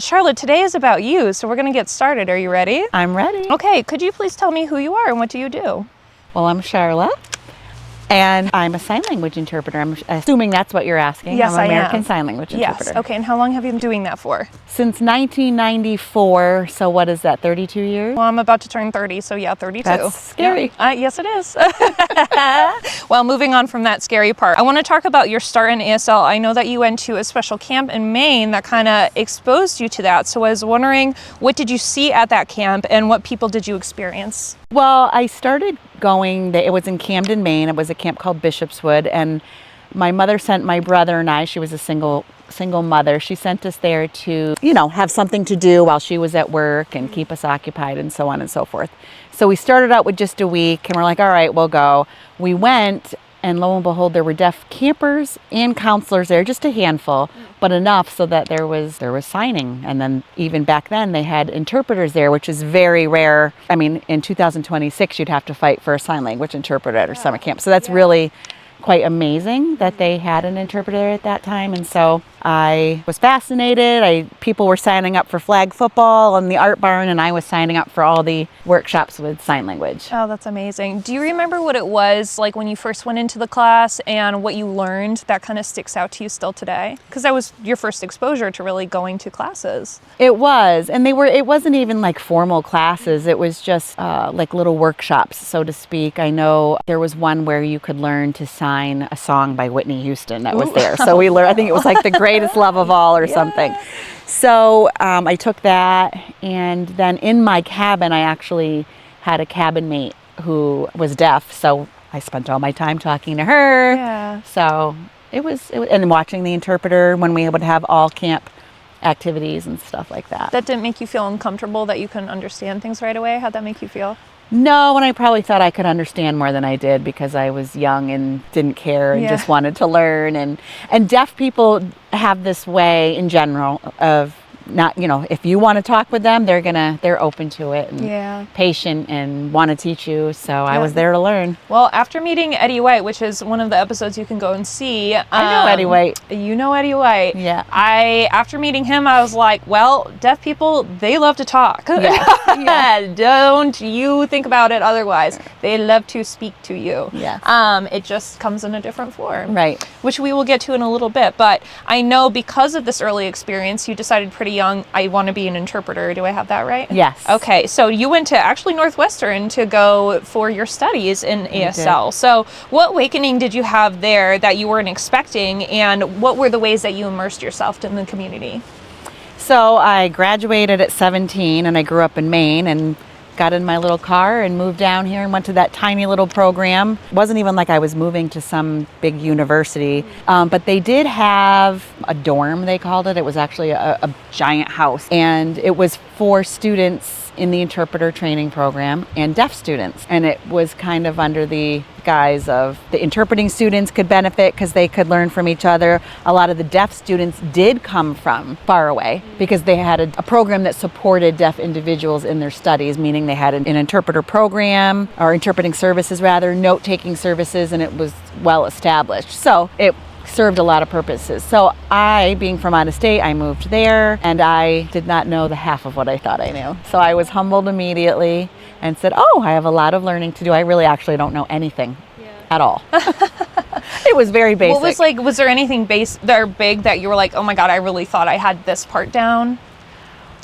Sharla, today is about you, so we're going to get started. Are you ready? I'm ready. Okay, could you please tell me who you are and what do you do? Well, I'm Sharla, and I'm a sign language interpreter. I'm assuming that's what you're asking. Yes, I'm I an American am. Sign Language interpreter. Yes, okay, and how long have you been doing that for? Since 1994, so what is that, 32 years? Well, I'm about to turn 30, so yeah, 32. That's scary. Yeah. Yes, it is. Well, moving on from that scary part, I want to talk about your start in ASL. I know that you went to a special camp in Maine that kind of exposed you to that. So I was wondering, what did you see at that camp and what people did you experience? Well, I started going, it was in Camden, Maine. It was a camp called Bishopswood, and my mother sent my brother and I, she was a single mother, she sent us there to, have something to do while she was at work and keep us occupied and so on and so forth. So we started out with just a week and we're like, all right, we'll go. We went, and lo and behold, there were deaf campers and counselors there, just a handful, but enough so that there was signing. And then even back then they had interpreters there, which is very rare. I mean, in 2026, you'd have to fight for a sign language interpreter at a summer camp. So that's really quite amazing that they had an interpreter at that time. And so I was fascinated. People were signing up for flag football and the art barn, and I was signing up for all the workshops with sign language. Oh, that's amazing. Do you remember what it was like when you first went into the class and what you learned that kind of sticks out to you still today? Because that was your first exposure to really going to classes. It was, and it wasn't even like formal classes. It was just like little workshops, so to speak. I know there was one where you could learn to sign a song by Whitney Houston that was there. So we learned, I think it was like The Greatest Love of All or something. So I took that, and then in my cabin, I actually had a cabin mate who was deaf. So I spent all my time talking to her. Yeah. So it was, and watching the interpreter when we would have all camp activities and stuff like that. That didn't make you feel uncomfortable that you couldn't understand things right away? How'd that make you feel? No, and I probably thought I could understand more than I did because I was young and didn't care and just wanted to learn. And deaf people have this way in general of not, if you want to talk with them, they're open to it and patient and want to teach you. So I was there to learn. Well, after meeting Eddie White, which is one of the episodes you can go and see. I know Eddie White. You know Eddie White. Yeah. After meeting him, I was like, well, deaf people, they love to talk. Yeah. Don't you think about it otherwise. They love to speak to you. Yeah. It just comes in a different form. Right. Which we will get to in a little bit. But I know because of this early experience, you decided pretty young, I want to be an interpreter. Do I have that right? Yes. Okay, so you went to actually Northwestern to go for your studies in ASL. So what awakening did you have there that you weren't expecting, and what were the ways that you immersed yourself in the community? So I graduated at 17 and I grew up in Maine and got in my little car and moved down here and went to that tiny little program. It wasn't even like I was moving to some big university, but they did have a dorm, they called it. It was actually a giant house, and it was for students in the interpreter training program and deaf students. And it was kind of under the guise of the interpreting students could benefit because they could learn from each other. A lot of the deaf students did come from far away because they had a program that supported deaf individuals in their studies, meaning they had an interpreter program, or interpreting services rather, note-taking services, and it was well established. So it served a lot of purposes. So I, being from out of state, I moved there, and I did not know the half of what I thought I knew. So I was humbled immediately and said, oh, I have a lot of learning to do. I really actually don't know anything at all. It was very basic. Was there anything big that you were like, oh my God, I really thought I had this part down?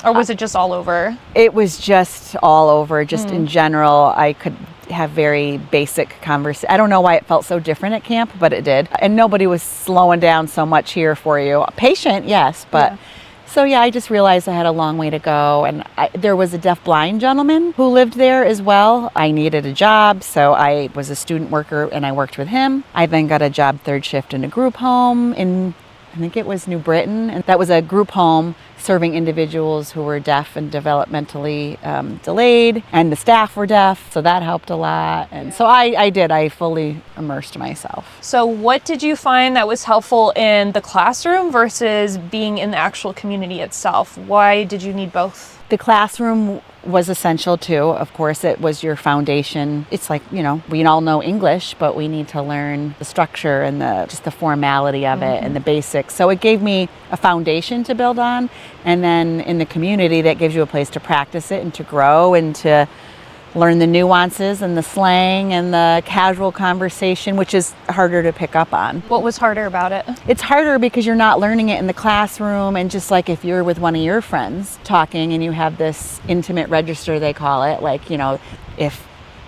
Or was it just all over? It was just all over. Just in general, I could have very basic conversation. I don't know why it felt so different at camp, but it did. And nobody was slowing down so much here for you. Patient, yes, but so I just realized I had a long way to go. And there was a deaf-blind gentleman who lived there as well. I needed a job, so I was a student worker and I worked with him. I then got a job third shift in a group home in, I think it was New Britain, and that was a group home serving individuals who were deaf and developmentally delayed, and the staff were deaf, so that helped a lot. And so I fully immersed myself. So what did you find that was helpful in the classroom versus being in the actual community itself? Why did you need both? The classroom was essential too. Of course, it was your foundation. It's like, we all know English, but we need to learn the structure and just the formality of it and the basics. So it gave me a foundation to build on. And then in the community, that gives you a place to practice it and to grow and to learn the nuances and the slang and the casual conversation, which is harder to pick up on. What was harder about it? It's harder because you're not learning it in the classroom, and just like if you're with one of your friends talking and you have this intimate register, they call it, like, if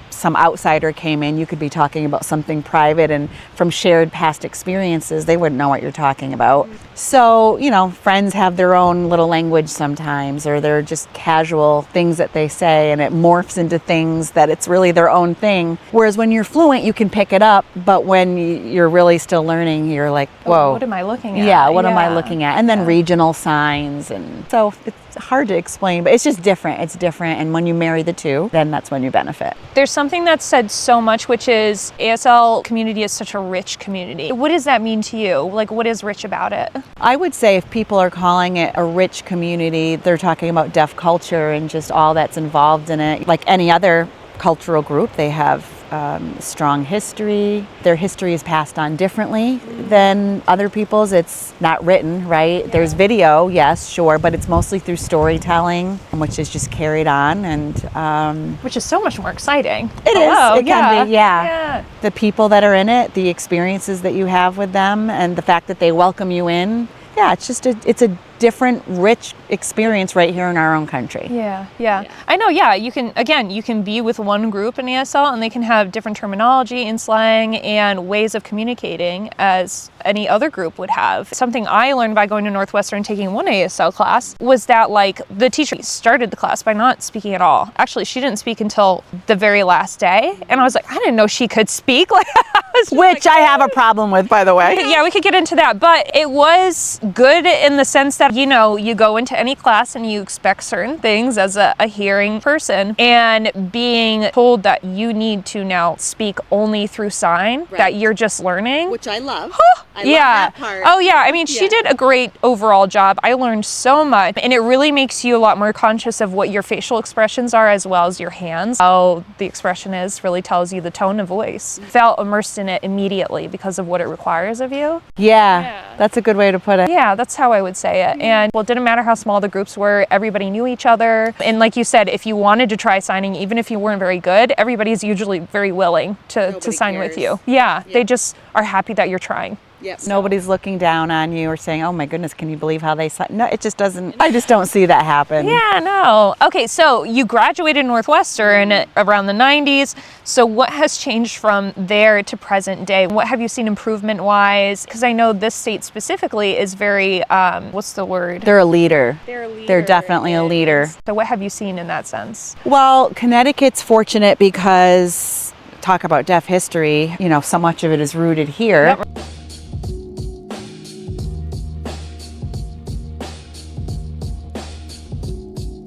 some outsider came in, you could be talking about something private, and from shared past experiences, they wouldn't know what you're talking about. So, friends have their own little language sometimes, or they're just casual things that they say, and it morphs into things that it's really their own thing. Whereas when you're fluent, you can pick it up, but when you're really still learning, you're like, whoa. What am I looking at? Yeah, what am I looking at? And then regional signs, and so it's hard to explain, but it's just different. It's different, and when you marry the two, then that's when you benefit. There's something that's said so much, which is ASL community is such a rich community. What does that mean to you? Like, what is rich about it? I would say if people are calling it a rich community, they're talking about deaf culture and just all that's involved in it. Like any other cultural group, they have strong history. Their history is passed on differently than other people's. It's not written, right? Yeah. There's video, yes, sure, but it's mostly through storytelling, which is just carried on, and which is so much more exciting. It is. It can be, yeah. The people that are in it, the experiences that you have with them, and the fact that they welcome you in. Yeah, it's a different, rich experience right here in our own country. Yeah. I know, you can be with one group in ASL and they can have different terminology and slang and ways of communicating as any other group would have. Something I learned by going to Northwestern taking one ASL class was that, like, the teacher started the class by not speaking at all. Actually, she didn't speak until the very last day, and I was like, I didn't know she could speak. Which I have a problem with, by the way. Yeah, we could get into that, but it was good in the sense that, you go into any class and you expect certain things as a hearing person, and being told that you need to now speak only through sign, that you're just learning. Which I love. I love that part. Oh yeah, I mean, she did a great overall job. I learned so much, and it really makes you a lot more conscious of what your facial expressions are as well as your hands. How the expression is really tells you the tone of voice. Felt immersed in it immediately because of what it requires of you. Yeah, that's a good way to put it. Yeah, that's how I would say it. And it didn't matter how small the groups were, everybody knew each other. And like you said, if you wanted to try signing, even if you weren't very good, everybody's usually very willing to sign with you. Yeah, they just are happy that you're trying. Yep. Nobody's looking down on you or saying, oh my goodness, can you believe how they sign? No, it just doesn't. I just don't see that happen. Yeah, no. Okay, so you graduated Northwestern around the 90s. So what has changed from there to present day? What have you seen improvement-wise? Because I know this state specifically is very, what's the word? They're a leader. They're definitely a leader. So what have you seen in that sense? Well, Connecticut's fortunate because, talk about deaf history, so much of it is rooted here. Yep.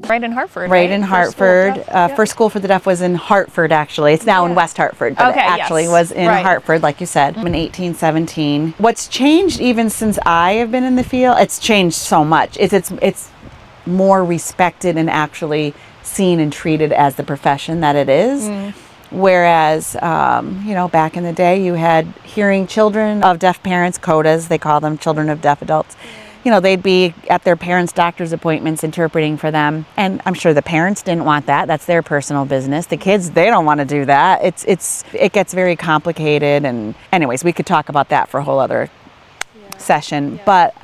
Right in Hartford. Right in Hartford. First school for the deaf was in Hartford, actually. It's now in West Hartford, but it actually was in Hartford, like you said, in 1817. What's changed even since I have been in the field, it's changed so much. It's more respected and actually seen and treated as the profession that it is. Whereas, back in the day, you had hearing children of deaf parents, CODAs, they call them, children of deaf adults. They'd be at their parents' doctor's appointments interpreting for them. And I'm sure the parents didn't want that. That's their personal business. The kids, they don't want to do that. It gets very complicated. And anyways, we could talk about that for a whole other session. But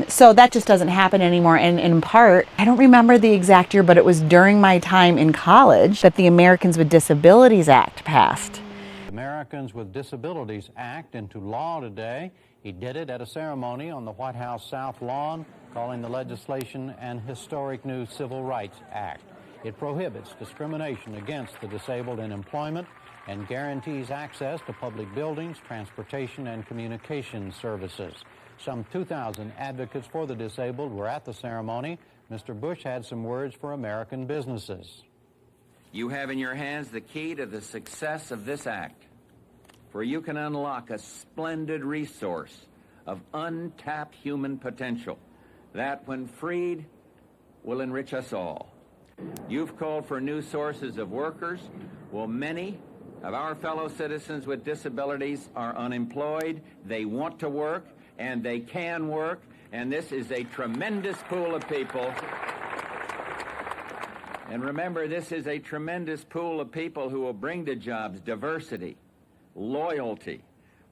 so that just doesn't happen anymore. And in part, I don't remember the exact year, but it was during my time in college that the Americans with Disabilities Act passed. Americans with Disabilities Act into law today. He did it at a ceremony on the White House South Lawn, calling the legislation an historic new Civil Rights Act. It prohibits discrimination against the disabled in employment and guarantees access to public buildings, transportation, and communication services. Some 2,000 advocates for the disabled were at the ceremony. Mr. Bush had some words for American businesses. You have in your hands the key to the success of this act, for you can unlock a splendid resource of untapped human potential that, when freed, will enrich us all. You've called for new sources of workers. Well, many of our fellow citizens with disabilities are unemployed. They want to work, and they can work, and this is a tremendous pool of people. And remember, this is a tremendous pool of people who will bring to jobs diversity, loyalty,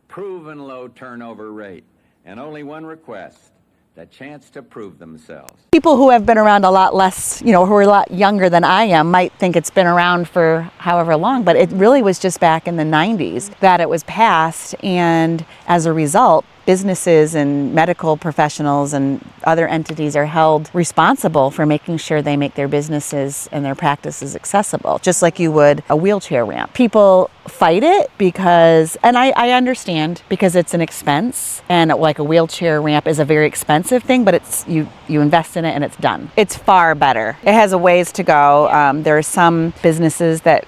proven low turnover rate, and only one request: the chance to prove themselves. People who have been around a lot less, who are a lot younger than I am, might think it's been around for however long, but it really was just back in the 90s that it was passed, and as a result, businesses and medical professionals and other entities are held responsible for making sure they make their businesses and their practices accessible, just like you would a wheelchair ramp. People fight it because, and I understand, because it's an expense, and like a wheelchair ramp is a very expensive thing, but it's you invest in it and it's done. It's far better. It has a ways to go. There are some businesses that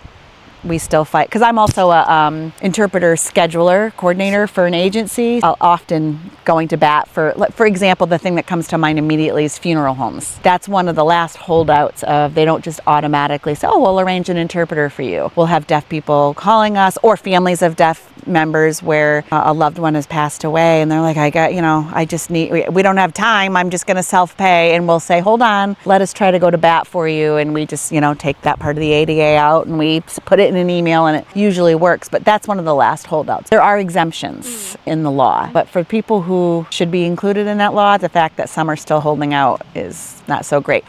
we still fight, because I'm also a interpreter scheduler coordinator for an agency. I'll often going to bat for example, the thing that comes to mind immediately is funeral homes. That's one of the last holdouts of, they don't just automatically say, oh, we'll arrange an interpreter for you. We'll have deaf people calling us, or families of deaf members where a loved one has passed away, and they're like, I just need, we don't have time, I'm just going to self-pay, and we'll say, hold on, let us try to go to bat for you, and we just, take that part of the ADA out and we put it in an email, and it usually works. But that's one of the last holdouts. There are exemptions in the law, but for people who should be included in that law, the fact that some are still holding out is not so great.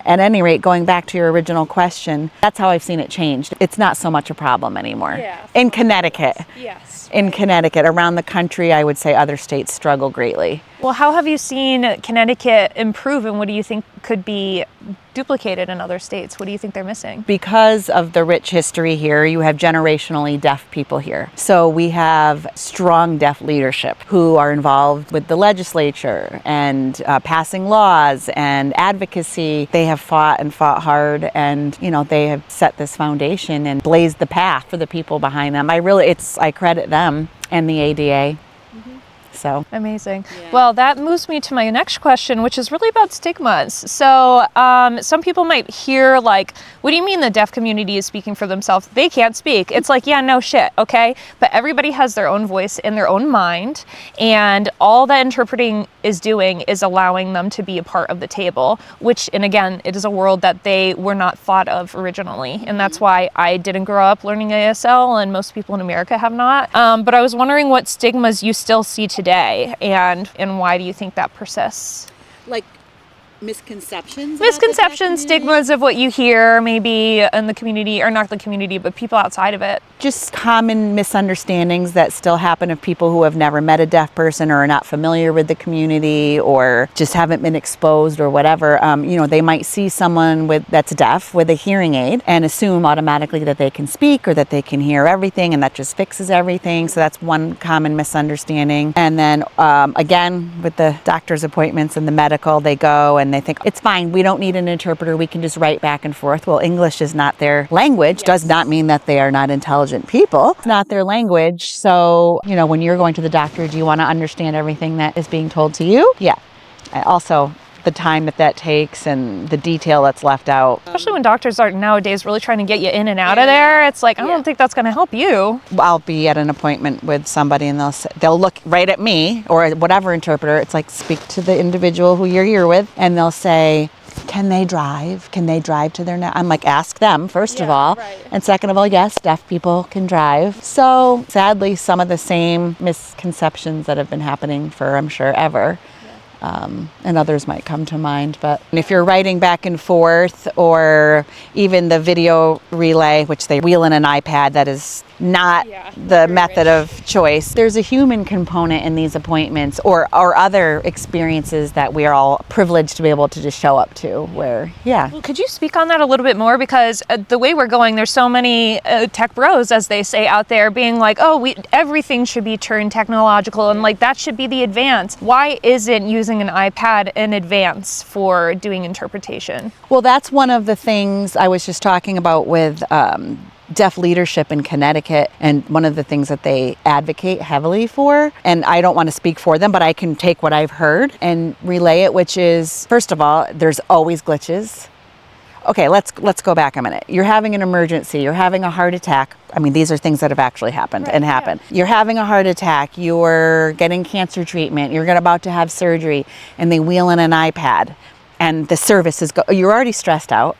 At any rate, going back to your original question, that's how I've seen it changed. It's not so much a problem anymore. Yeah. In Connecticut. Yes. In Connecticut. Around the country, I would say other states struggle greatly. Well, how have you seen Connecticut improve, and what do you think could be duplicated in other states? What do you think they're missing? Because of the rich history here, you have generationally deaf people here. So we have strong deaf leadership who are involved with the legislature and passing laws and advocacy. They have fought hard, and they have set this foundation and blazed the path for the people behind them. I credit them and the ADA. So amazing. Yeah. Well, that moves me to my next question, which is really about stigmas. So some people might hear like, what do you mean the deaf community is speaking for themselves? They can't speak. It's like, yeah, no shit, okay? But everybody has their own voice in their own mind, and all that interpreting is doing is allowing them to be a part of the table, and again, it is a world that they were not thought of originally. And that's why I didn't grow up learning ASL, and most people in America have not. But I was wondering what stigmas you still see today, and why do you think that persists? Like misconceptions, stigmas of what you hear maybe in the community, or not the community, but people outside of it. Just common misunderstandings that still happen of people who have never met a deaf person, or are not familiar with the community, or just haven't been exposed, or whatever. They might see someone that's deaf with a hearing aid and assume automatically that they can speak, or that they can hear everything, and that just fixes everything. So that's one common misunderstanding. And then again, with the doctor's appointments and the medical, they go and they think, it's fine, we don't need an interpreter, we can just write back and forth. Well, English is not their language. Yes. Does not mean that they are not intelligent people. It's not their language. So, when you're going to the doctor, do you want to understand everything that is being told to you? Yeah. Also, the time that takes and the detail that's left out. Especially when doctors are nowadays really trying to get you in and out of there. It's like, I don't think that's going to help you. I'll be at an appointment with somebody, and they'll look right at me or whatever interpreter. It's like, speak to the individual who you're here with, and they'll say, can they drive? Can they drive to their I'm like, ask them, first of all. Right. And second of all, yes, deaf people can drive. So sadly, some of the same misconceptions that have been happening for, I'm sure, ever. And others might come to mind. But if you're writing back and forth, or even the video relay, which they wheel in an iPad, that is not the method of choice. There's a human component in these appointments, or other experiences that we are all privileged to be able to just show up to, where, Well, could you speak on that a little bit more? Because the way we're going, there's so many tech bros, as they say out there, being like, everything should be turned technological, and like that should be the advance. Why isn't using an iPad an advance for doing interpretation? Well, that's one of the things I was just talking about with deaf leadership in Connecticut, and one of the things that they advocate heavily for, and I don't want to speak for them, but I can take what I've heard and relay it, which is, first of all, there's always glitches. Okay, let's go back a minute. You're having an emergency, you're having a heart attack. I mean, these are things that have actually happened and happen. Yeah. You're having a heart attack, you're getting cancer treatment, you're about to have surgery, and they wheel in an iPad, and the service is you're already stressed out.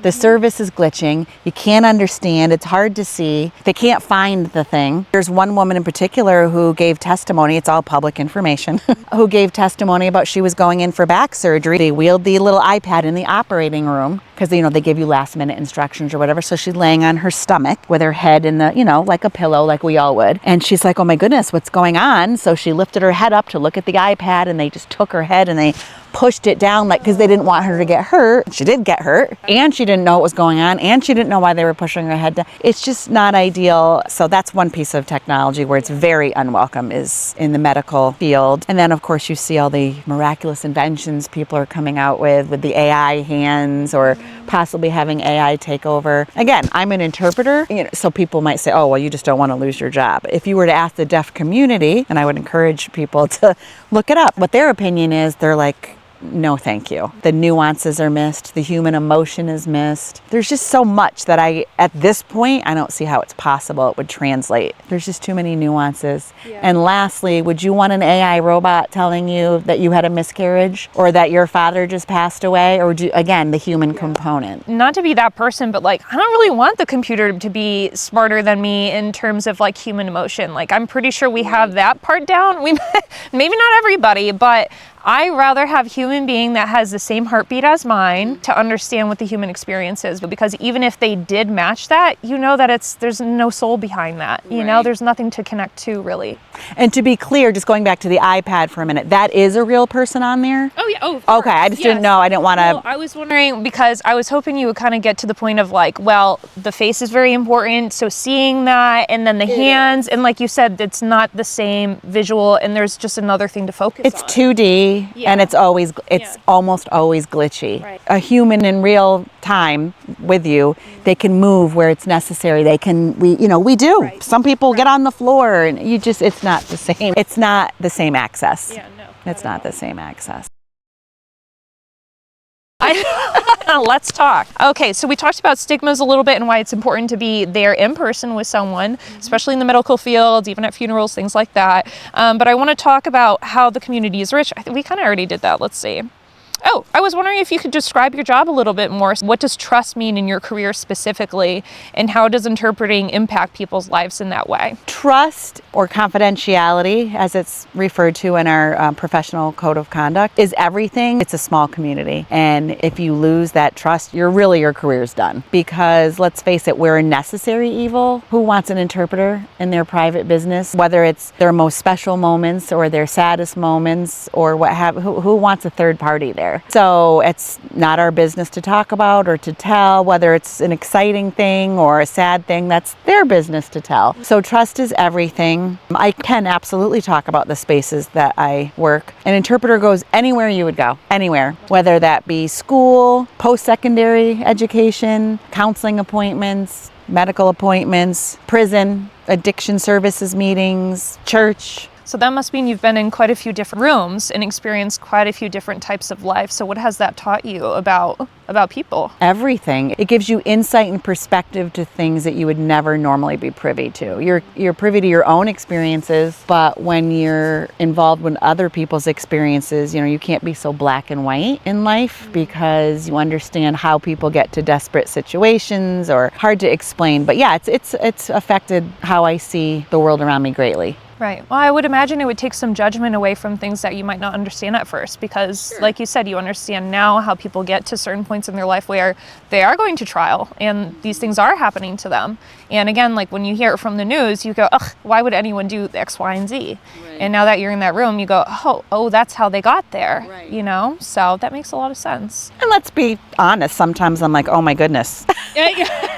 The service is glitching. You can't understand. It's hard to see. They can't find the thing. There's one woman in particular who gave testimony. It's all public information. Who gave testimony about she was going in for back surgery. They wheeled the little iPad in the operating room because, you know, they give you last minute instructions or whatever. So she's laying on her stomach with her head in the, you know, like a pillow, like we all would. And she's like, oh my goodness, what's going on? So she lifted her head up to look at the iPad, and they just took her head and they pushed it down, like, because they didn't want her to get hurt. She did get hurt, and she didn't know what was going on, and she didn't know why they were pushing her head down. It's just not ideal. So that's one piece of technology where it's very unwelcome, is in the medical field. And then of course you see all the miraculous inventions people are coming out with the AI hands, or possibly having AI take over. Again, I'm an interpreter, you know, so people might say, oh, well, you just don't want to lose your job. If you were to ask the deaf community, and I would encourage people to look it up, what their opinion is, they're like, no, thank you. The nuances are missed. The human emotion is missed. There's just so much that at this point, I don't see how it's possible it would translate. There's just too many nuances. Yeah. And lastly, would you want an AI robot telling you that you had a miscarriage or that your father just passed away? Or would you, again, the human component? Not to be that person, but like, I don't really want the computer to be smarter than me in terms of like human emotion. Like, I'm pretty sure we have that part down. Maybe not everybody, but I rather have a human being that has the same heartbeat as mine to understand what the human experience is. Because even if they did match that, you know that there's no soul behind that. You know, there's nothing to connect to, really. And to be clear, just going back to the iPad for a minute, that is a real person on there? Oh yeah. Oh, okay. I just didn't know. I didn't want to. Well, I was wondering, because I was hoping you would kind of get to the point of like, well, the face is very important. So seeing that, and then the hands, and like you said, it's not the same visual, and there's just another thing to focus on. It's 2D. And it's almost always glitchy. Right. A human in real time with you, they can move where it's necessary. We do. Right. Some people get on the floor, and it's not the same. It's not the same access. Yeah, no. It's not the same access. Let's talk. Okay, so we talked about stigmas a little bit and why it's important to be there in person with someone, especially in the medical field, even at funerals, things like that. But I want to talk about how the community is rich. We kind of already did that. Let's see. Oh, I was wondering if you could describe your job a little bit more. What does trust mean in your career specifically, and how does interpreting impact people's lives in that way? Trust, or confidentiality, as it's referred to in our professional code of conduct, is everything. It's a small community, and if you lose that trust, your career's done. Because let's face it, we're a necessary evil. Who wants an interpreter in their private business? Whether it's their most special moments or their saddest moments or who wants a third party there? So it's not our business to talk about or to tell, whether it's an exciting thing or a sad thing. That's their business to tell. So trust is everything. I can absolutely talk about the spaces that I work. An interpreter goes anywhere you would go, anywhere, whether that be school, post-secondary education, counseling appointments, medical appointments, prison, addiction services meetings, church. So that must mean you've been in quite a few different rooms and experienced quite a few different types of life. So what has that taught you about people? Everything. It gives you insight and perspective to things that you would never normally be privy to. You're privy to your own experiences, but when you're involved with other people's experiences, you can't be so black and white in life, because you understand how people get to desperate situations, or hard to explain. But yeah, it's affected how I see the world around me greatly. Right. Well, I would imagine it would take some judgment away from things that you might not understand at first, because like you said, you understand now how people get to certain points in their life where they are going to trial and these things are happening to them. And again, like when you hear it from the news, you go, ugh, why would anyone do X, Y, and Z? Right. And now that you're in that room, you go, oh, that's how they got there, right. So that makes a lot of sense. And let's be honest, sometimes I'm like, oh my goodness. Yeah.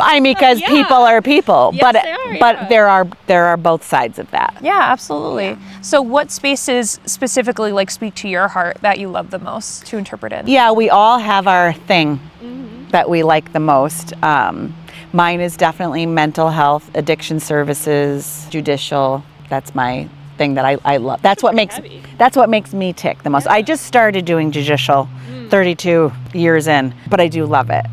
I mean, because people are people, yes, but there are both sides of that. Yeah, absolutely. Yeah. So what spaces specifically speak to your heart that you love the most to interpret in? Yeah, we all have our thing that we like the most. Mine is definitely mental health, addiction services, judicial. That's my thing that I love. That's what makes me tick the most. Yeah. I just started doing judicial 32 years in, but I do love it.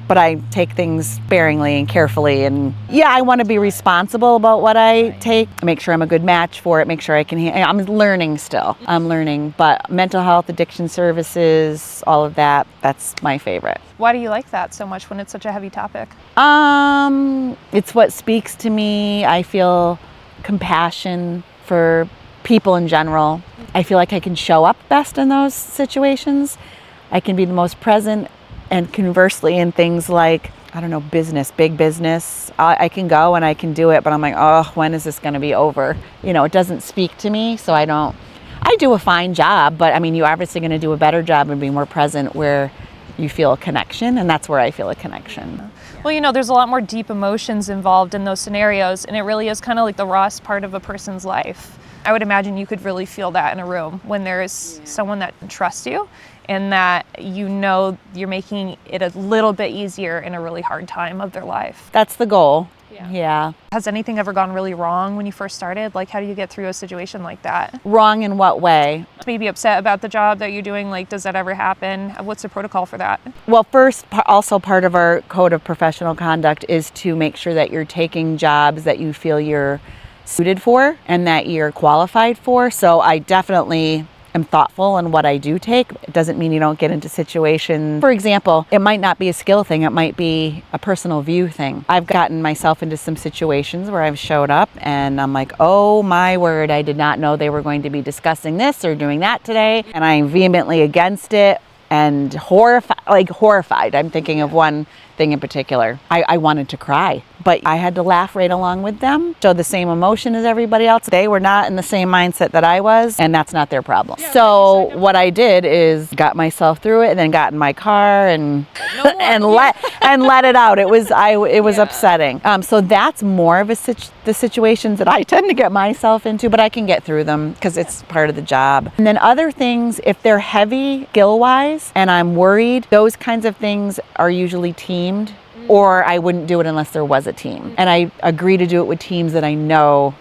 But I take things sparingly and carefully, and yeah, I want to be responsible about what I take, make sure I'm a good match for it, make sure I can I'm learning still. I'm learning, but mental health, addiction services, all of that, that's my favorite. Why do you like that so much when it's such a heavy topic? It's what speaks to me. I feel compassion for people in general. I feel like I can show up best in those situations. I can be the most present. And conversely, in things like, I don't know, business, big business, I can go and I can do it, but I'm like, oh, when is this going to be over? You know, it doesn't speak to me, so I do a fine job, but I mean, you're obviously going to do a better job and be more present where you feel a connection, and that's where I feel a connection. Well, you know, there's a lot more deep emotions involved in those scenarios, and it really is kind of like the rawest part of a person's life. I would imagine you could really feel that in a room when there's someone that trusts you and that you know you're making it a little bit easier in a really hard time of their life. That's the goal. Yeah. Has anything ever gone really wrong when you first started? Like, how do you get through a situation like that? Wrong in what way? Maybe upset about the job that you're doing. Like, does that ever happen? What's the protocol for that? Well, first, also part of our code of professional conduct is to make sure that you're taking jobs that you feel you're suited for and that you're qualified for. So I definitely am thoughtful in what I do take. It doesn't mean you don't get into situations. For example, it might not be a skill thing, it might be a personal view thing. I've gotten myself into some situations where I've showed up and I'm like, oh my word, I did not know they were going to be discussing this or doing that today. And I'm vehemently against it and horrified. I'm thinking of one thing in particular. I wanted to cry, but I had to laugh right along with them, show the same emotion as everybody else. They were not in the same mindset that I was, and that's not their problem. So what I did is got myself through it and then got in my car and let it out. It was upsetting. So that's more of the situations that I tend to get myself into, but I can get through them because it's part of the job. And then other things, if they're heavy skill-wise and I'm worried, those kinds of things are usually teamed, or I wouldn't do it unless there was a team. And I agree to do it with teams that I know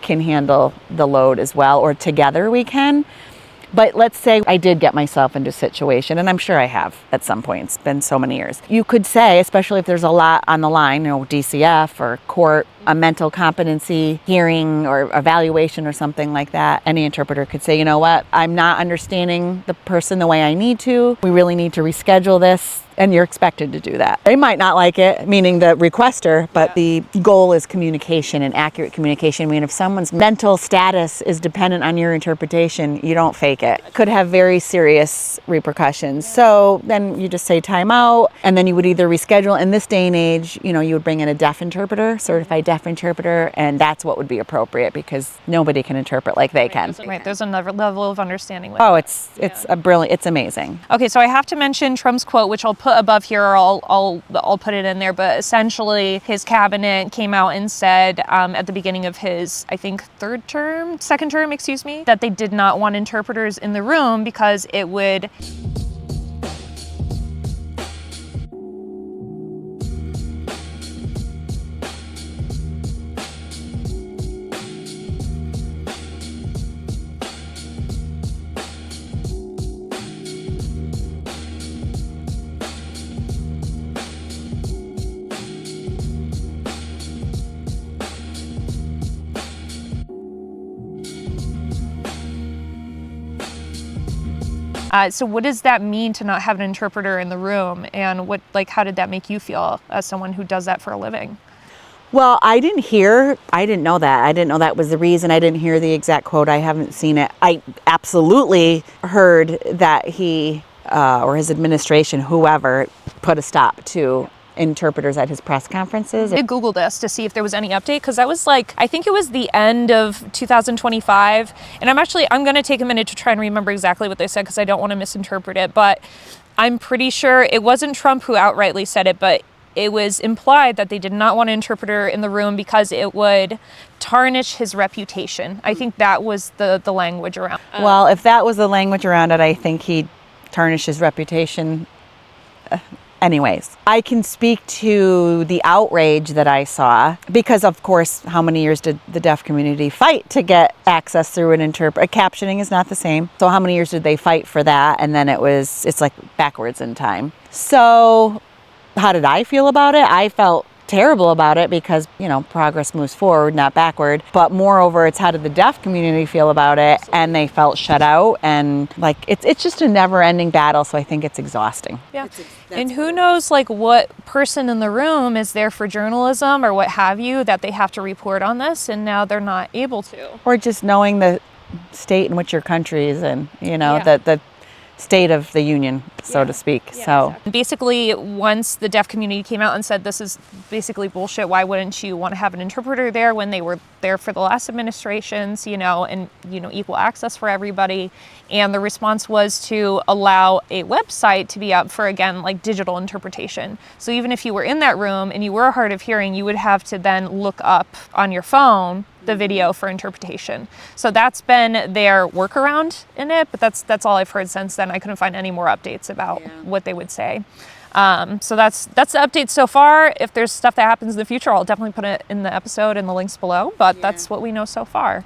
can handle the load as well, or together we can. But let's say I did get myself into a situation, and I'm sure I have at some point. It's been so many years. You could say, especially if there's a lot on the line, DCF or court, a mental competency hearing or evaluation or something like that, any interpreter could say, you know what, I'm not understanding the person the way I need to. We really need to reschedule this. And you're expected to do that. They might not like it, meaning the requester, but the goal is communication and accurate communication. I mean, if someone's mental status is dependent on your interpretation, you don't fake it. Could have very serious repercussions. So then you just say time out, and then you would either reschedule. In this day and age, you would bring in a deaf interpreter, certified deaf interpreter, and that's what would be appropriate because nobody can interpret like they can. Right, there's another level of understanding. It's amazing. Okay, so I have to mention Trump's quote, which I'll put above here, or I'll put it in there, but essentially his cabinet came out and said at the beginning of his, I think, second term, that they did not want interpreters in the room because it would so what does that mean to not have an interpreter in the room, and how did that make you feel as someone who does that for a living? Well, I didn't know that. I didn't know that was the reason. I didn't hear the exact quote. I haven't seen it. I absolutely heard that he or his administration, whoever, put a stop to interpreters at his press conferences. I Googled this to see if there was any update, because that was I think it was the end of 2025, and I'm going to take a minute to try and remember exactly what they said because I don't want to misinterpret it, but I'm pretty sure it wasn't Trump who outrightly said it, but it was implied that they did not want an interpreter in the room because it would tarnish his reputation. I think that was the language around. Well, if that was the language around it, I think he'd tarnish his reputation Anyways, I can speak to the outrage that I saw because, of course, how many years did the deaf community fight to get access through an interpreter? Captioning is not the same. So how many years did they fight for that? And then it's like backwards in time. So how did I feel about it? I felt terrible about it because, progress moves forward, not backward. But moreover, it's how did the deaf community feel about it? And they felt shut out, and like it's just a never-ending battle. So I think it's exhausting. Yeah. And who knows like what person in the room is there for journalism or what have you that they have to report on this and now they're not able to. Or just knowing the state in which your country is in, Yeah. the state of the union, so to speak. Yeah, so exactly. Basically, once the deaf community came out and said this is basically bullshit, why wouldn't you want to have an interpreter there when they were there for the last administrations, and equal access for everybody? And the response was to allow a website to be up for, again, like digital interpretation. So even if you were in that room and you were hard of hearing, you would have to then look up on your phone the video for interpretation. So that's been their workaround in it, but that's all I've heard since then. I couldn't find any more updates about what they would say. So that's the update so far. If there's stuff that happens in the future, I'll definitely put it in the episode and the links below, but that's what we know so far.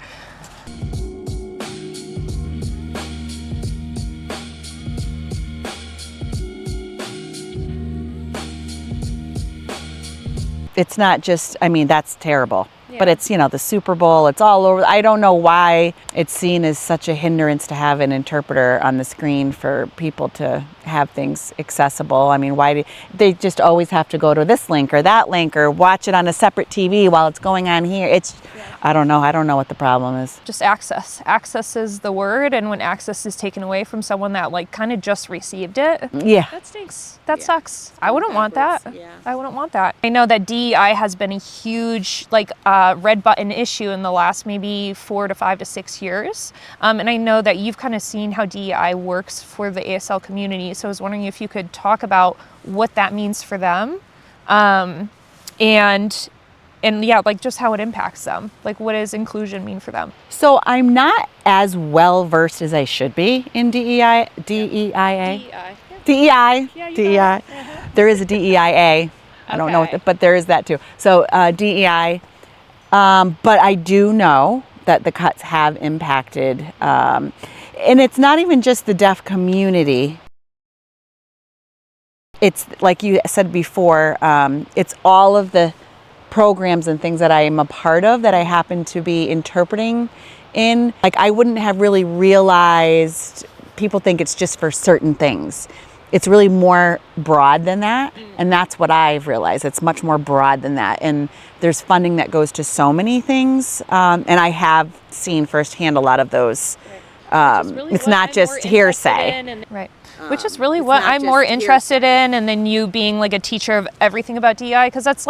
it's not just, that's terrible. But it's, the Super Bowl, it's all over. I don't know why it's seen as such a hindrance to have an interpreter on the screen for people to have things accessible. Why do they just always have to go to this link or that link or watch it on a separate TV while it's going on here? I don't know what the problem is. Just access. Access is the word, and when access is taken away from someone that kind of just received it, that stinks. That sucks. I wouldn't want that. I wouldn't want that. I know that DEI has been a huge red button issue in the last maybe 4 to 5 to 6 years, and I know that you've kind of seen how DEI works for the ASL community. So I was wondering if you could talk about what that means for them, and just how it impacts them. What does inclusion mean for them? So I'm not as well versed as I should be in DEI. DEIA. DEI. DEI. There is a DEIA. I don't know but there is that too. So DEI. But I do know that the cuts have impacted, and it's not even just the deaf community. It's like you said before, it's all of the programs and things that I am a part of that I happen to be interpreting in. I wouldn't have really realized, people think it's just for certain things. It's really more broad than that, and that's what I've realized. It's much more broad than that, and there's funding that goes to so many things, and I have seen firsthand a lot of those. It's not just hearsay. Right. Which is really what I'm more interested in, and then you being a teacher of everything about DEI, because that's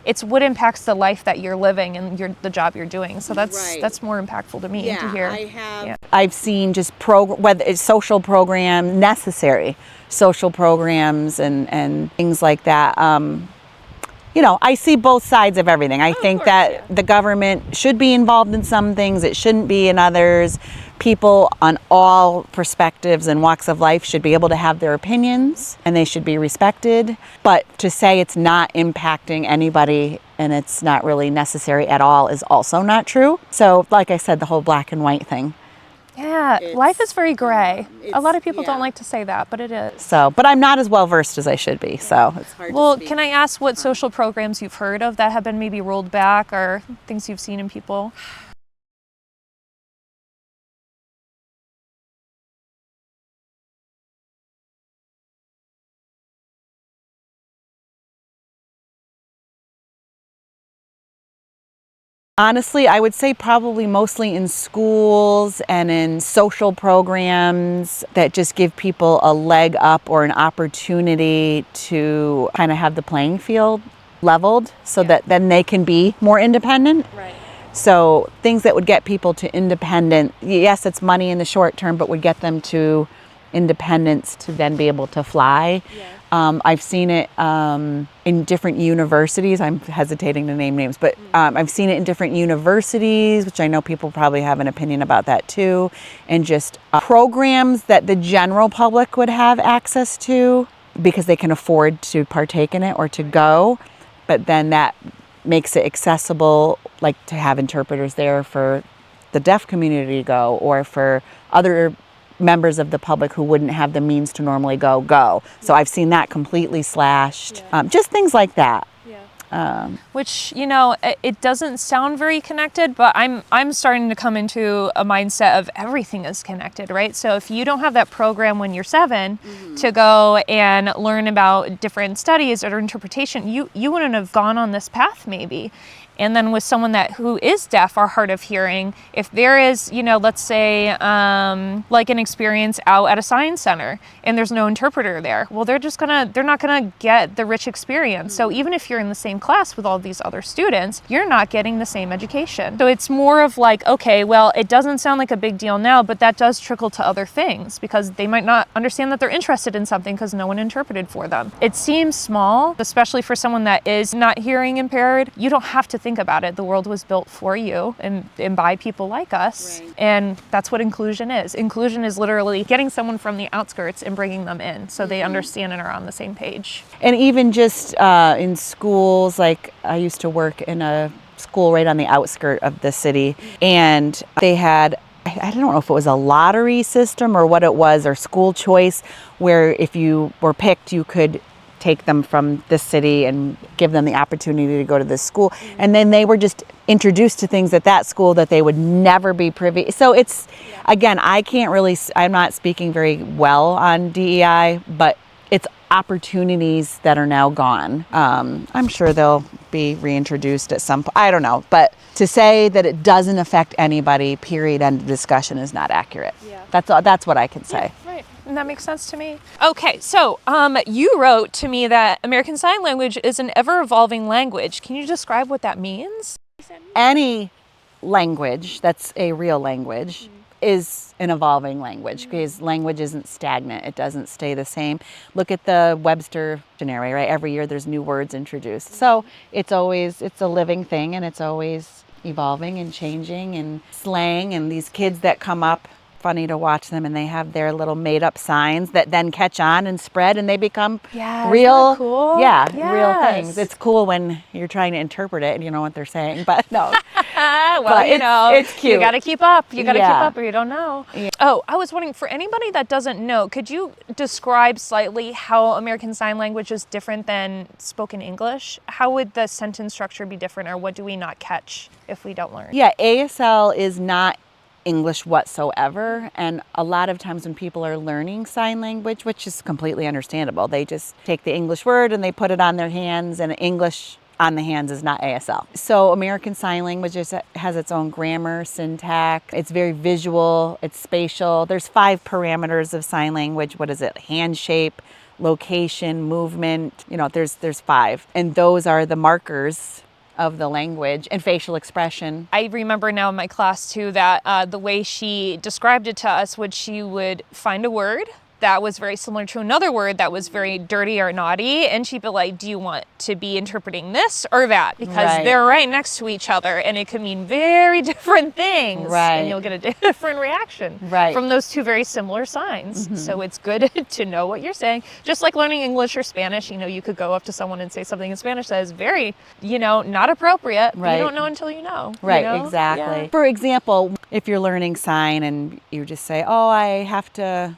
it's what impacts the life that you're living and the job you're doing. So that's more impactful to me to hear. I've seen just whether it's social programs, necessary social programs and things like that. I see both sides of everything. I think that the government should be involved in some things, it shouldn't be in others. People on all perspectives and walks of life should be able to have their opinions, and they should be respected. But to say it's not impacting anybody and it's not really necessary at all is also not true. So like I said, the whole black and white thing. Yeah, life is very gray. A lot of people don't like to say that, but it is. So, but I'm not as well versed as I should be, so it's hard to speak. Can I ask what social programs you've heard of that have been maybe rolled back, or things you've seen in people? Honestly, I would say probably mostly in schools and in social programs that just give people a leg up or an opportunity to kind of have the playing field leveled so that then they can be more independent. Right. So things that would get people to independent, yes, it's money in the short term, but would get them to independence to then be able to fly. Yeah. I've seen it in different universities. I'm hesitating to name names, but I've seen it in different universities, which I know people probably have an opinion about that too, and just programs that the general public would have access to because they can afford to partake in it or to go, but then that makes it accessible, like to have interpreters there for the deaf community to go, or for other members of the public who wouldn't have the means to normally go. So I've seen that completely slashed. Just things like that. Which, you know, it doesn't sound very connected, but I'm starting to come into a mindset of everything is connected, right? So if you don't have that program when you're 7 to go and learn about different studies or interpretation, you wouldn't have gone on this path maybe. And then with someone who is deaf or hard of hearing, if there is, you know, let's say like an experience out at a science center and there's no interpreter there, well, they're not gonna get the rich experience. So even if you're in the same class with all these other students, you're not getting the same education. So it's more of like, okay, well, it doesn't sound like a big deal now, but that does trickle to other things because they might not understand that they're interested in something because no one interpreted for them. It seems small, especially for someone that is not hearing impaired. You don't have to think about it. The world was built for you and by people like us. Right. And that's what inclusion is. Inclusion is literally getting someone from the outskirts and bringing them in so they understand and are on the same page. And even just in schools, like I used to work in a school right on the outskirt of the city, and they had, I don't know if it was a lottery system or what it was, or school choice, where if you were picked, you could take them from this city and give them the opportunity to go to this school. And then they were just introduced to things at that school that they would never be privy. So it's, again, I'm not speaking very well on DEI, but it's opportunities that are now gone. I'm sure they'll be reintroduced at some point. I don't know. But to say that it doesn't affect anybody, period, end of discussion, is not accurate. Yeah. That's what I can say. Yeah, right. And that makes sense to me. Okay, so you wrote to me that American Sign Language is an ever-evolving language. Can you describe what that means? Any language that's a real language is an evolving language, because language isn't stagnant. It doesn't stay the same. Look at the Webster Dictionary, right? Every year there's new words introduced. So it's a living thing, and it's always evolving and changing. And slang, and these kids that come up, funny to watch them, and they have their little made-up signs that then catch on and spread, and they become real, cool? Real things. It's cool when you're trying to interpret it and you know what they're saying, but no. Well, but it's cute. You got to keep up. You got to keep up, or you don't know. Yeah. Oh, I was wondering, for anybody that doesn't know, could you describe slightly how American Sign Language is different than spoken English? How would the sentence structure be different, or what do we not catch if we don't learn? Yeah, ASL is not English whatsoever, and a lot of times when people are learning sign language, which is completely understandable, they just take the English word and they put it on their hands, and English on the hands is not ASL. So American Sign Language has its own grammar, syntax, it's very visual, it's spatial. There's 5 parameters of sign language. What is it? Hand shape, location, movement, there's 5. And those are the markers of the language, and facial expression. I remember now in my class too that the way she described it to us, she would find a word that was very similar to another word that was very dirty or naughty, and she'd be like, do you want to be interpreting this or that? Because they're right next to each other, and it could mean very different things, and you'll get a different reaction from those 2 very similar signs. So it's good to know what you're saying. Just like learning English or Spanish, you could go up to someone and say something in Spanish that is very, not appropriate. You don't know until you know. Exactly. For example, if you're learning sign and you just say, oh, I have to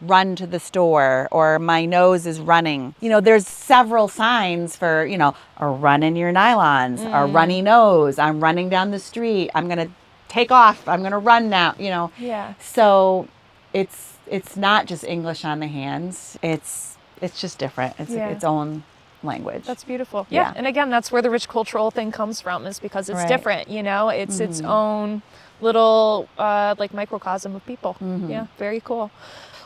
run to the store, or my nose is running. There's several signs for, a run in your nylons, a runny nose, I'm running down the street, I'm going to take off, I'm going to run now, So it's not just English on the hands. It's just different. It's its own language. That's beautiful. Yeah. And again, that's where the rich cultural thing comes from, is because it's different, it's its own little like microcosm of people. Yeah, very cool.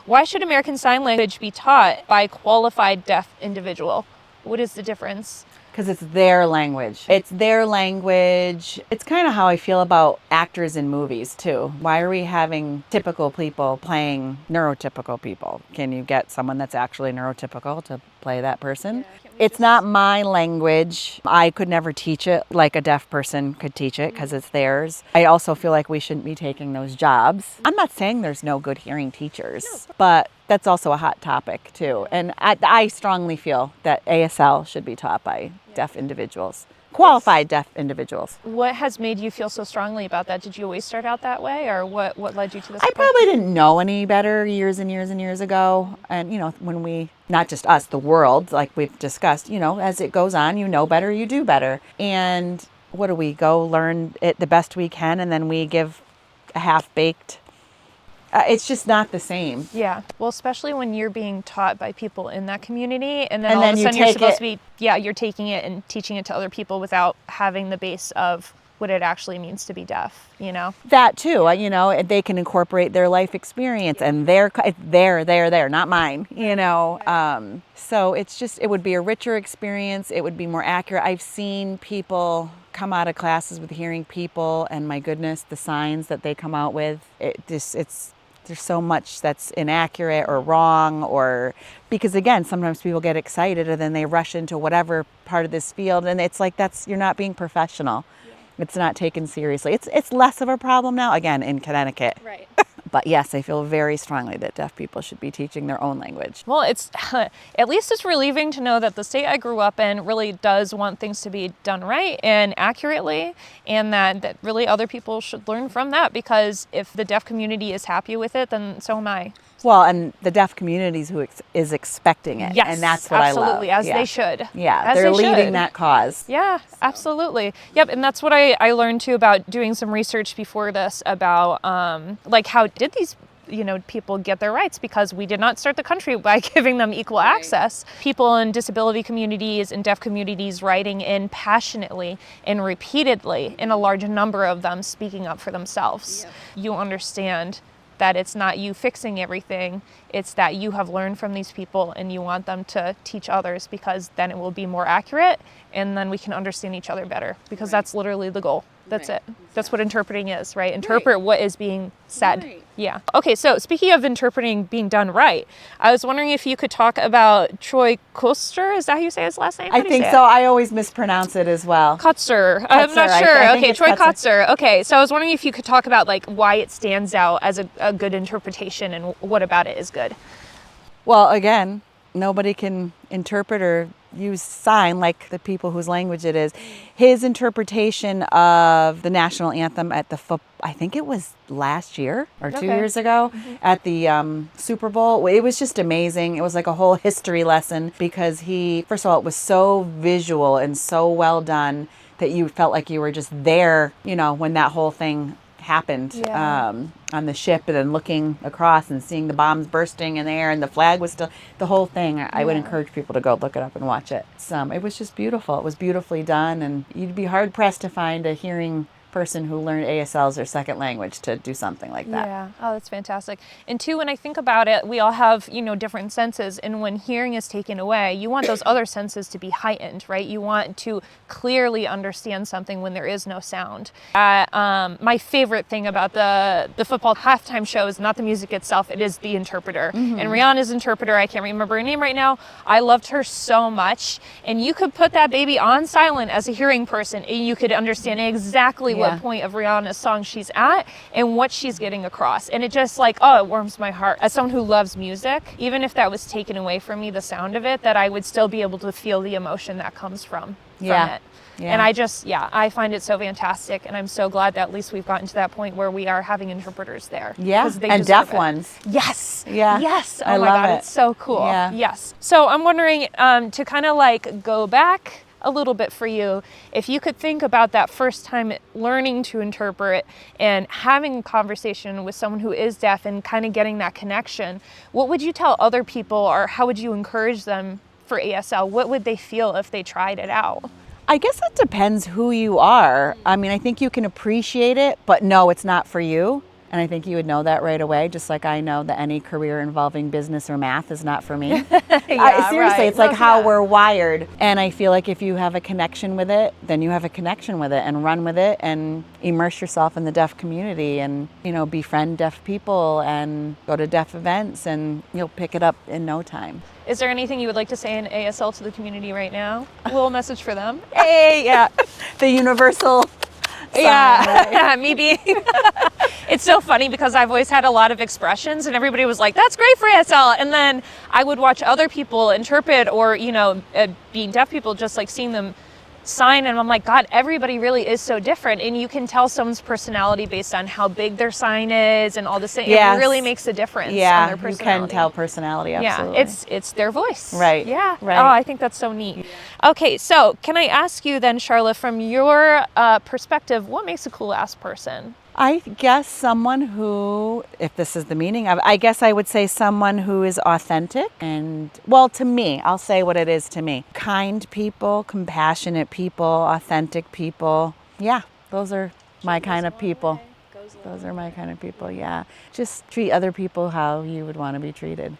Why should American Sign Language be taught by a qualified deaf individual? What is the difference? Because it's their language. It's their language. It's kind of how I feel about actors in movies too. Why are we having typical people playing neurotypical people? Can you get someone that's actually neurotypical to play that person. It's not my language. I could never teach it like a deaf person could teach it because it's theirs. I also feel like we shouldn't be taking those jobs. I'm not saying there's no good hearing teachers, but that's also a hot topic too. And I strongly feel that ASL should be taught by deaf individuals. Qualified deaf individuals. What has made you feel so strongly about that? Did you always start out that way, or what led you to this I point? probably didn't know any better years and years and years ago. And, when we, not just us, the world, like we've discussed, as it goes on, you know better, you do better. And what do we go learn it the best we can, and then we give a half-baked. It's just not the same. Yeah. Well, especially when you're being taught by people in that community, and then And all then of a you sudden you're take supposed it- to be, you're taking it and teaching it to other people without having the base of what it actually means to be deaf, That too, they can incorporate their life experience and their, not mine, So it would be a richer experience. It would be more accurate. I've seen people come out of classes with hearing people, and my goodness, the signs that they come out with, there's so much that's inaccurate or wrong, or because again, sometimes people get excited and then they rush into whatever part of this field, and it's like you're not being professional. It's not taken seriously. It's less of a problem now, again, in Connecticut. Right. But yes, I feel very strongly that deaf people should be teaching their own language. Well, it's at least it's relieving to know that the state I grew up in really does want things to be done right and accurately, and that really other people should learn from that, because if the deaf community is happy with it, then so am I. Well, and the deaf community is expecting it. Yes, and that's what absolutely, I love. as they should. Yeah, As they're they should. leading that cause. Yeah, absolutely. Yep, and that's what I learned too about doing some research before this about how did these people get their rights, because we did not start the country by giving them equal access. People in disability communities and deaf communities writing in passionately and repeatedly, in a large number of them speaking up for themselves. Yep. You understand that it's not you fixing everything, it's that you have learned from these people and you want them to teach others, because then it will be more accurate and then we can understand each other better, because that's literally the goal. That's it. That's what interpreting is, right? Interpret what is being said. Right. Yeah. Okay, so speaking of interpreting being done right, I was wondering if you could talk about Troy Koster. Is that how you say his last name? I think so. I always mispronounce it as well. Kotzer. I'm not sure. I think Okay, it's Troy Kotzer. Kotzer. Okay, so I was wondering if you could talk about why it stands out as a good interpretation, and what about it is good. Well, again, nobody can interpret or use sign like the people whose language it is. His interpretation of the national anthem at I think it was last year or 2 years ago at the Super Bowl. It was just amazing. It was like a whole history lesson, because first of all, it was so visual and so well done that you felt like you were just there, when that whole thing happened on the ship, and then looking across and seeing the bombs bursting in the air, and the flag was still, the whole thing. I would encourage people to go look it up and watch it. It was just beautiful. It was beautifully done, and you'd be hard pressed to find a hearing person who learned ASL as their second language to do something like that. Yeah. Oh, that's fantastic. And two, when I think about it, we all have, different senses, and when hearing is taken away, you want those other senses to be heightened, right? You want to clearly understand something when there is no sound. My favorite thing about the football halftime show is not the music itself, it is the interpreter. And Rihanna's interpreter, I can't remember her name right now, I loved her so much. And you could put that baby on silent as a hearing person, and you could understand exactly what point of Rihanna's song she's at and what she's getting across. And it just it warms my heart. As someone who loves music, even if that was taken away from me, the sound of it, that I would still be able to feel the emotion that comes from it. Yeah. And I find it so fantastic, and I'm so glad that at least we've gotten to that point where we are having interpreters there. Yeah, 'cause they and deserve deaf it. ones. Yes. Yeah. Yes. Oh I my love God, it. it's so cool. Yeah. Yes. So I'm wondering, to kind of go back a little bit for you, if you could think about that first time learning to interpret and having a conversation with someone who is deaf and kind of getting that connection, what would you tell other people, or how would you encourage them for ASL? What would they feel if they tried it out? I guess it depends who you are. I mean, I think you can appreciate it, but no, it's not for you. And I think you would know that right away, just like I know that any career involving business or math is not for me. Seriously, right. it's like how Yeah. we're wired. And I feel like if you have a connection with it, then you have a connection with it, and run with it and immerse yourself in the deaf community and, befriend deaf people and go to deaf events, and you'll pick it up in no time. Is there anything you would like to say in ASL to the community right now? A little message for them. Hey, yeah. The universal Yeah, me being. It's so funny because I've always had a lot of expressions, and everybody was like, "That's great for ASL." And then I would watch other people interpret, or being deaf people, just like seeing them sign, and I'm like, God, everybody really is so different, and you can tell someone's personality based on how big their sign is and all this thing. Yes. It really makes a difference on Yeah, their you personality. can tell personality, absolutely. Yeah, it's their voice. Right, Yeah. right. Oh, I think that's so neat. Okay, so can I ask you then, Sharla, from your perspective, what makes a cool ass person? I guess someone who, if this is the meaning of, I guess I would say someone who is authentic and, well, to me, I'll say what it is to me. Kind people, compassionate people, authentic people. Yeah, those are my kind of people. Those are my kind of people, yeah. Just treat other people how you would want to be treated.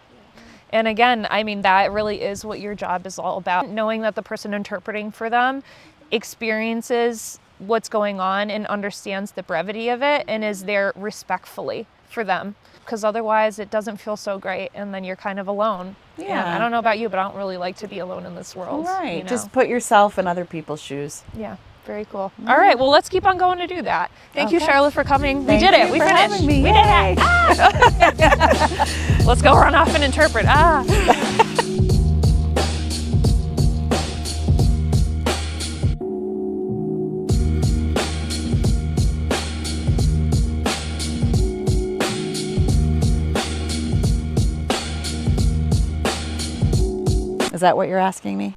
And again, I mean, that really is what your job is all about. Knowing that the person interpreting for them experiences what's going on and understands the brevity of it and is there respectfully for them. Because otherwise it doesn't feel so great, and then you're kind of alone. Yeah. And I don't know about you, but I don't really like to be alone in this world. Right, just put yourself in other people's shoes. Yeah, very cool. All right, well, let's keep on going to do that. Thank you, Okay. Sharla, for coming. Thank we did it. you We for finished. having me. We Yay. did it. Let's go run off and interpret. Is that what you're asking me?